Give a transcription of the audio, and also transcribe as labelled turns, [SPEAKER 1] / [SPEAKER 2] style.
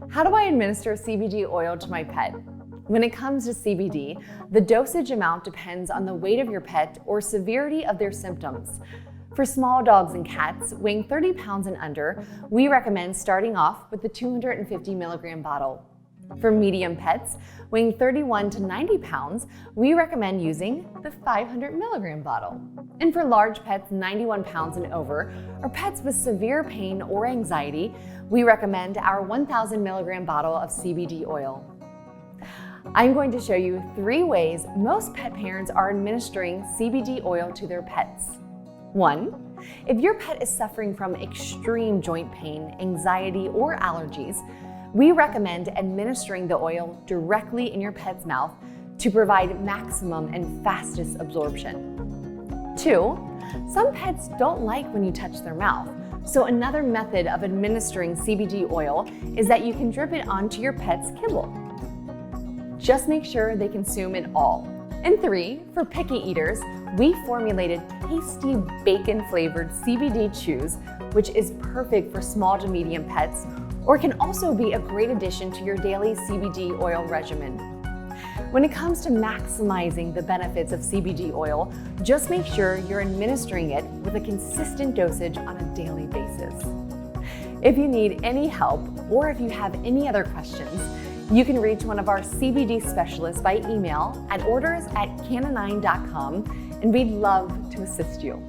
[SPEAKER 1] How do I administer CBD oil to my pet? When it comes to CBD, the dosage amount depends on the weight of your pet or severity of their symptoms. For small dogs and cats weighing 30 pounds and under, we recommend starting off with the 250 milligram bottle. For medium pets weighing 31 to 90 pounds, we recommend using the 500 milligram bottle. And for large pets 91 pounds and over, or pets with severe pain or anxiety, we recommend our 1000 milligram bottle of CBD oil. I'm going to show you 3 ways most pet parents are administering CBD oil to their pets. 1. If your pet is suffering from extreme joint pain, anxiety, or allergies, we recommend administering the oil directly in your pet's mouth to provide maximum and fastest absorption. 2. Some pets don't like when you touch their mouth, so another method of administering CBD oil is that you can drip it onto your pet's kibble. Just make sure they consume it all. And 3, for picky eaters, we formulated tasty bacon-flavored CBD chews, which is perfect for small to medium pets, or can also be a great addition to your daily CBD oil regimen. When it comes to maximizing the benefits of CBD oil, just make sure you're administering it with a consistent dosage on a daily basis. If you need any help, or if you have any other questions, you can reach one of our CBD specialists by email at orders@cannanine.com, and we'd love to assist you.